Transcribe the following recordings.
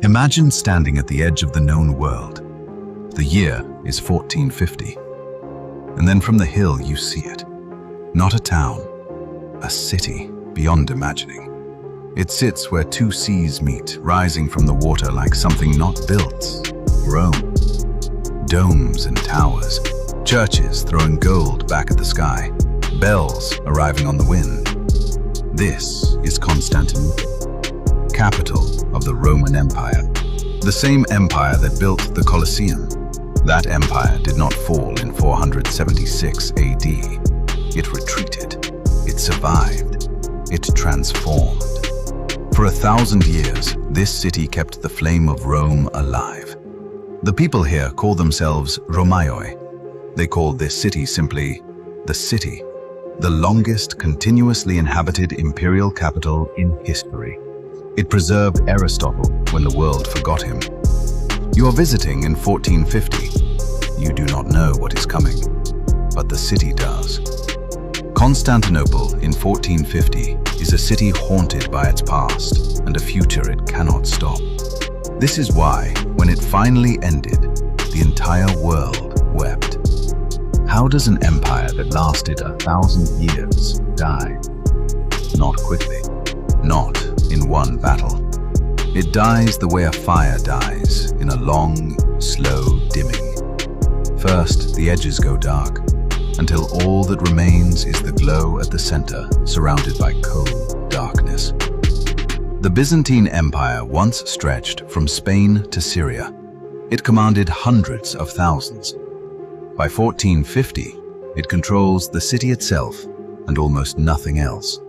Imagine standing at the edge of the known world. The year is 1450. And then from the hill you see it. Not a town, a city beyond imagining. It sits where two seas meet, rising from the water like something not built. Rome. Domes and towers, churches throwing gold back at the sky, bells arriving on the wind. This is Constantinople, capital of the Roman Empire. The same empire that built the Colosseum. That empire did not fall in 476 AD. It retreated. It survived. It transformed. For 1,000 years, this city kept the flame of Rome alive. The people here call themselves Romaioi. They called this city simply the city, the longest continuously inhabited imperial capital in history. It preserved Aristotle when the world forgot him. You are visiting in 1450. You do not know what is coming, but the city does. Constantinople in 1450 is a city haunted by its past and a future it cannot stop. This is why, when it finally ended, the entire world wept. How does an empire that lasted 1,000 years die? Not quickly. Not in one battle. It dies the way a fire dies, in a long, slow dimming. First, the edges go dark, until all that remains is the glow at the center, surrounded by cold darkness. The Byzantine Empire once stretched from Spain to Syria. It commanded hundreds of thousands. By 1450, it controls the city itself and almost nothing else.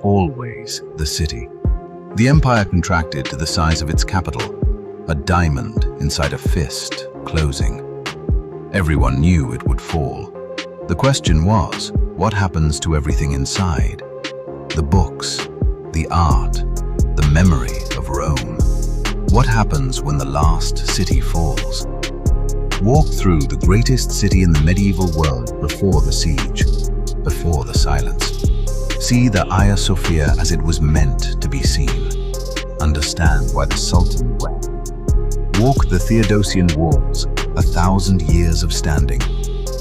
Always the city. The empire contracted to the size of its capital, a diamond inside a fist, closing. Everyone knew it would fall. The question was, what happens to everything inside? The books, the art, the memory of Rome. What happens when the last city falls? Walk through the greatest city in the medieval world before the siege, before the silence. See the Hagia Sophia as it was meant to be seen. Understand why the Sultan wept. Walk the Theodosian Walls, 1,000 years of standing.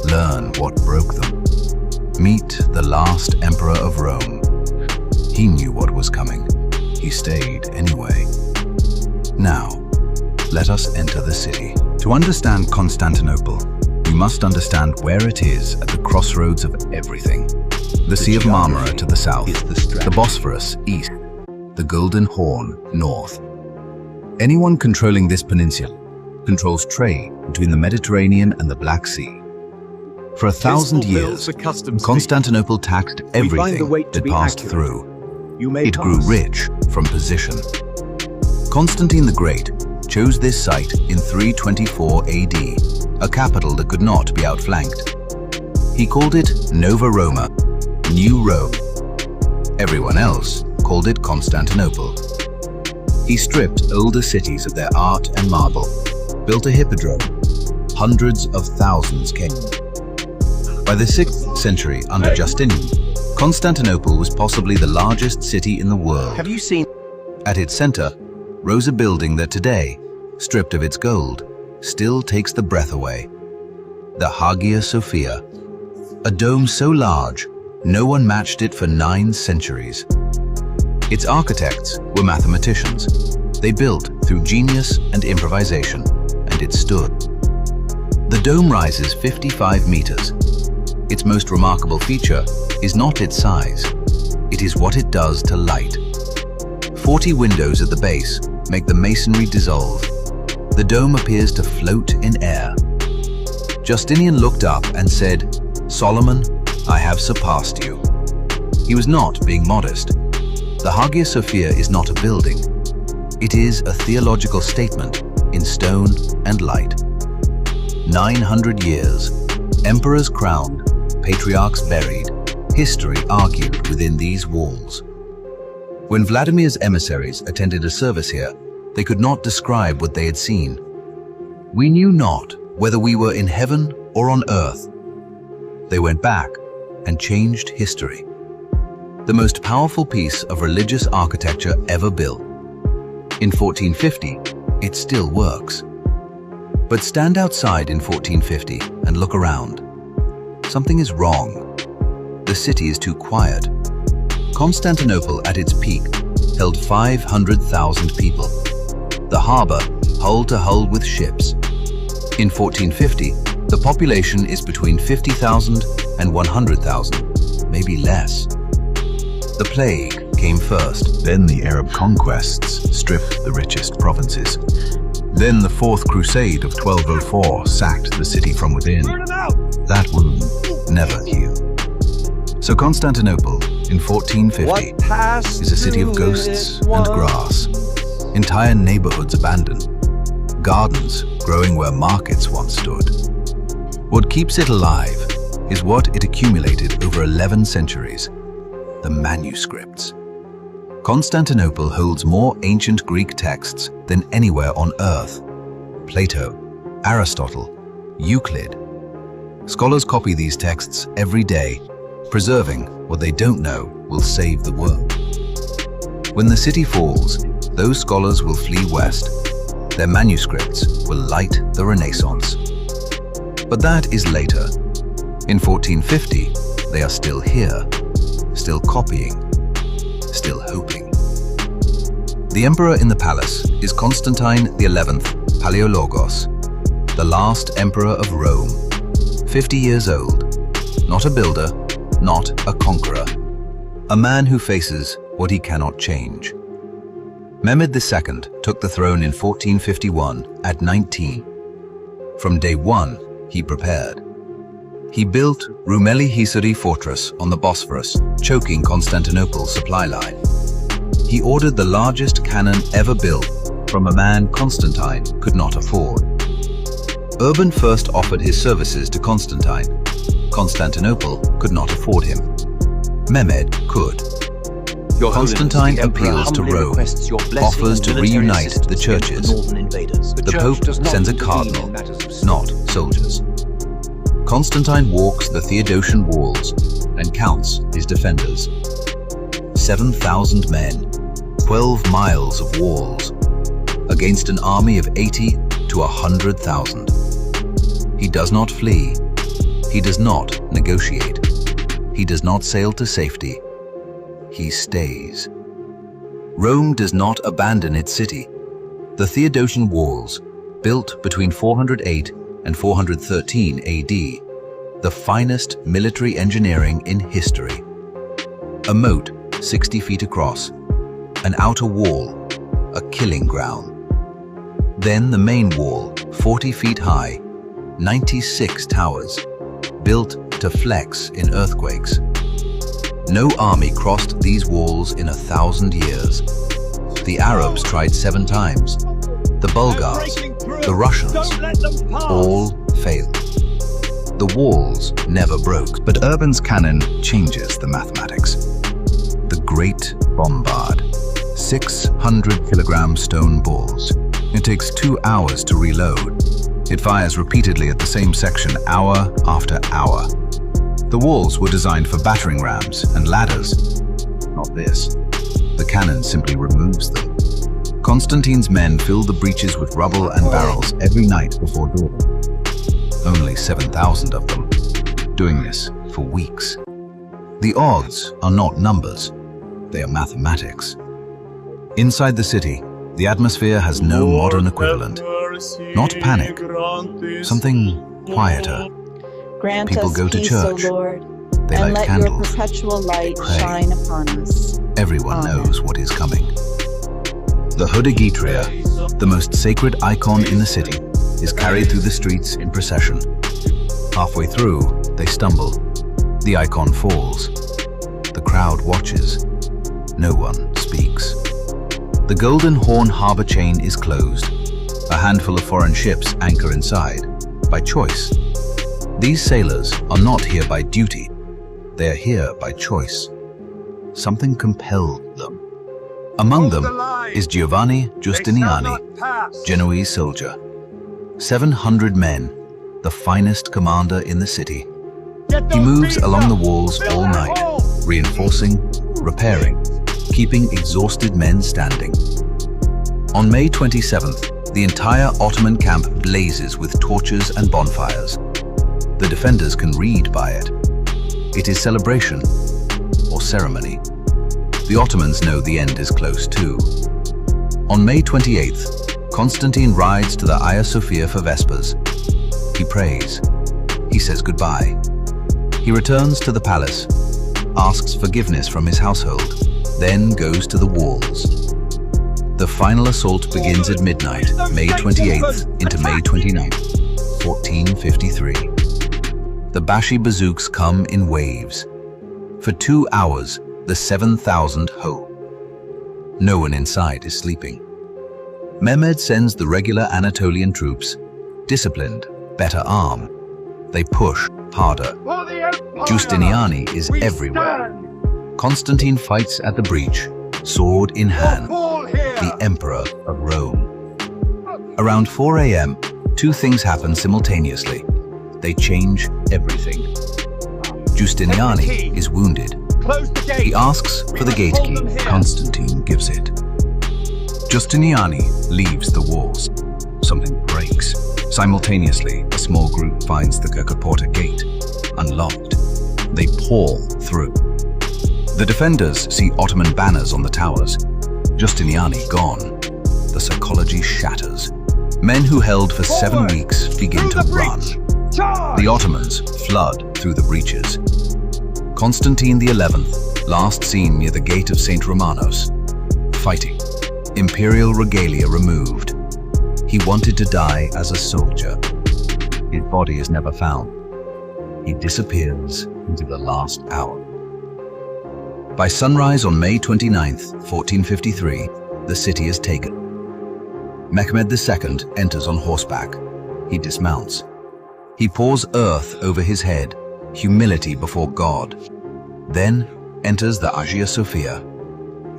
Learn what broke them. Meet the last emperor of Rome. He knew what was coming. He stayed anyway. Now, let us enter the city. To understand Constantinople, you must understand where it is at the crossroads of everything. The Sea of Marmara to the south, the Bosphorus east, the Golden Horn north. Anyone controlling this peninsula controls trade between the Mediterranean and the Black Sea. For 1,000 years, Constantinople taxed everything that passed through. It grew rich from position. Constantine the Great chose this site in 324 AD, a capital that could not be outflanked. He called it Nova Roma, New Rome. Everyone else called it Constantinople. He stripped older cities of their art and marble, built a hippodrome. Hundreds of thousands came. By the 6th century under Justinian, Constantinople was possibly the largest city in the world. Have you seen? At its center rose a building that today, stripped of its gold, still takes the breath away. The Hagia Sophia, a dome so large, no one matched it for 9 centuries. Its architects were mathematicians. They built through genius and improvisation, and it stood. The dome rises 55 meters. Its most remarkable feature is not its size. It is what it does to light. 40 windows at the base make the masonry dissolve. The dome appears to float in air. Justinian looked up and said, "Solomon, I have surpassed you." He was not being modest. The Hagia Sophia is not a building. It is a theological statement in stone and light. 900 years, emperors crowned, patriarchs buried, history argued within these walls. When Vladimir's emissaries attended a service here, they could not describe what they had seen. We knew not whether we were in heaven or on earth. They went back and changed history. The most powerful piece of religious architecture ever built. In 1450, it still works. But stand outside in 1450 and look around. Something is wrong. The city is too quiet. Constantinople at its peak held 500,000 people. The harbor hull to hull with ships. In 1450, the population is between 50,000 and 100,000, maybe less. The plague came first. Then the Arab conquests stripped the richest provinces. Then the Fourth Crusade of 1204 sacked the city from within. That wound never healed. So Constantinople in 1450 is a city of ghosts and grass. Entire neighborhoods abandoned. Gardens growing where markets once stood. What keeps it alive is what it accumulated over 11 centuries, the manuscripts. Constantinople holds more ancient Greek texts than anywhere on earth. Plato, Aristotle, Euclid. Scholars copy these texts every day. Preserving what they don't know will save the world. When the city falls, those scholars will flee west. Their manuscripts will light the Renaissance. But that is later. In 1450, they are still here, still copying, still hoping. The emperor in the palace is Constantine XI Palaeologos, the last emperor of Rome, 50 years old, not a builder, not a conqueror, a man who faces what he cannot change. Mehmed II took the throne in 1451 at 19. From day one, he prepared. He built Rumeli Hisari fortress on the Bosphorus, choking Constantinople's supply line. He ordered the largest cannon ever built from a man Constantine could not afford. Urban first offered his services to Constantine. Constantinople could not afford him. Mehmed could. Constantine appeals to Rome, offers to reunite the churches. The Pope sends a cardinal, not soldiers. Constantine walks the Theodosian Walls and counts his defenders. 7,000 men, 12 miles of walls, against an army of 80 to 100,000. He does not flee. He does not negotiate. He does not sail to safety. He stays. Rome does not abandon its city. The Theodosian Walls, built between 408 and 413 AD, the finest military engineering in history. A moat 60 feet across, an outer wall, a killing ground. Then the main wall, 40 feet high, 96 towers, built to flex in earthquakes. No army crossed these walls in 1,000 years. The Arabs tried 7 times. The Bulgars, the Russians, all failed. The walls never broke, but Urban's cannon changes the mathematics. The Great Bombard, 600-kilogram stone balls. It takes 2 hours to reload. It fires repeatedly at the same section hour after hour. The walls were designed for battering rams and ladders. Not this. The cannon simply removes them. Constantine's men filled the breaches with rubble and barrels every night before dawn. Only 7,000 of them, doing this for weeks. The odds are not numbers, they are mathematics. Inside the city, the atmosphere has no modern equivalent. Not panic, something quieter. Grant People us go to peace, church. O Lord, They and light let candles. your perpetual light Pray. shine upon us. Everyone Amen. knows what is coming. The Hodegetria, the most sacred icon in the city, is carried through the streets in procession. Halfway through, they stumble. The icon falls. The crowd watches. No one speaks. The Golden Horn harbor chain is closed. A handful of foreign ships anchor inside, by choice. These sailors are not here by duty. They are here by choice. Something compelled them. Among them is Giovanni Giustiniani, Genoese soldier. 700 men, the finest commander in the city. He moves along the walls all night, reinforcing, repairing, keeping exhausted men standing. On May 27th, the entire Ottoman camp blazes with torches and bonfires. The defenders can read by it. It is celebration or ceremony. The Ottomans know the end is close too. On May 28th, Constantine rides to the Hagia Sophia for Vespers. He prays. He says goodbye. He returns to the palace, asks forgiveness from his household, then goes to the walls. The final assault begins at midnight, May 28th into May 29th, 1453. The Bashi bazooks come in waves. For 2 hours, the 7,000 hope. No one inside is sleeping. Mehmed sends the regular Anatolian troops, disciplined, better armed. They push harder. Giustiniani is everywhere. Constantine fights at the breach, sword in hand, the Emperor of Rome. Around 4 a.m., 2 things happen simultaneously. They change everything. Giustiniani is wounded. He asks for the gate key. Constantine gives it. Giustiniani leaves the walls. Something breaks. Simultaneously, a small group finds the Kirkoporta gate, unlocked. They pour through. The defenders see Ottoman banners on the towers. Giustiniani gone. The psychology shatters. Men who held for 7 weeks begin to run. The Ottomans flood through the breaches. Constantine XI, last seen near the gate of St. Romanos, fighting. Imperial regalia removed. He wanted to die as a soldier. His body is never found. He disappears into the last hour. By sunrise on May 29th, 1453, the city is taken. Mehmed II enters on horseback. He dismounts. He pours earth over his head, humility before God. Then enters the Hagia Sophia.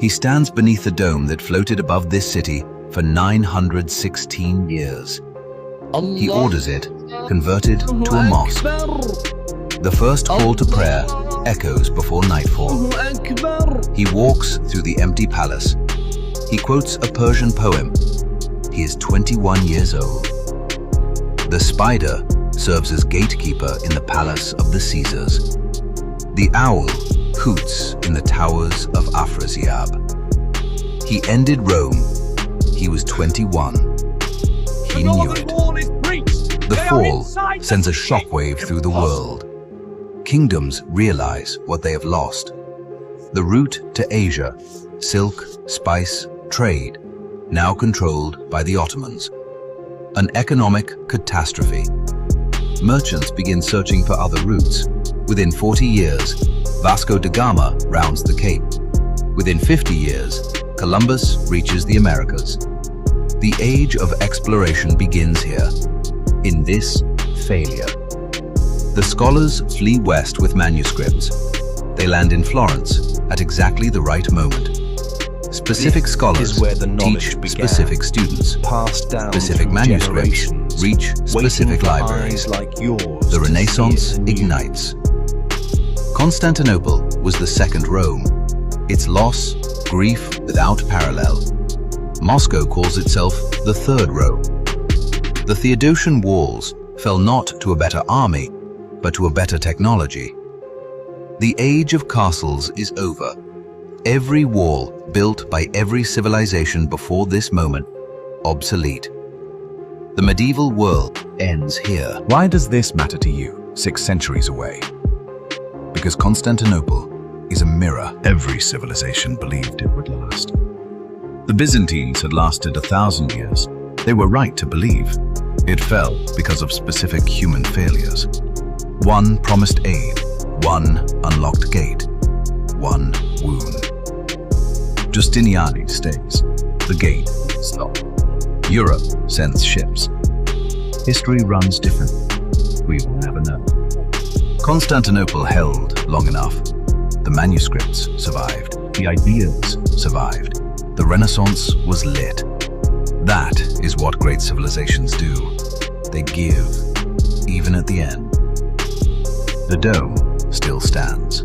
He stands beneath the dome that floated above this city for 916 years. He orders it converted to a mosque. The first call to prayer echoes before nightfall. He walks through the empty palace. He quotes a Persian poem. He is 21 years old. The spider serves as gatekeeper in the palace of the Caesars. The owl hoots in the towers of Afrasiab. He ended Rome. He was 21. He knew it. The fall sends a shockwave through the world. Kingdoms realize what they have lost. The route to Asia, silk, spice, trade, now controlled by the Ottomans. An economic catastrophe. Merchants begin searching for other routes. Within 40 years, Vasco da Gama rounds the Cape. Within 50 years, Columbus reaches the Americas. The age of exploration begins here, in this failure. The scholars flee west with manuscripts. They land in Florence at exactly the right moment. Specific scholars teach specific students. Specific manuscripts reach specific libraries. The Renaissance ignites. Constantinople was the second Rome. Its loss, grief without parallel. Moscow calls itself the third Rome. The Theodosian Walls fell not to a better army, but to a better technology. The age of castles is over. Every wall built by every civilization before this moment, obsolete. The medieval world ends here. Why does this matter to you, 6 centuries away? Because Constantinople is a mirror every civilization believed it would last. The Byzantines had lasted 1,000 years. They were right to believe. It fell because of specific human failures. One promised aid, one unlocked gate, one wound. Giustiniani stays. The gate stopped. Europe sends ships. History runs different. We will never know. Constantinople held long enough. The manuscripts survived. The ideas survived. The Renaissance was lit. That is what great civilizations do. They give, even at the end. The dome still stands.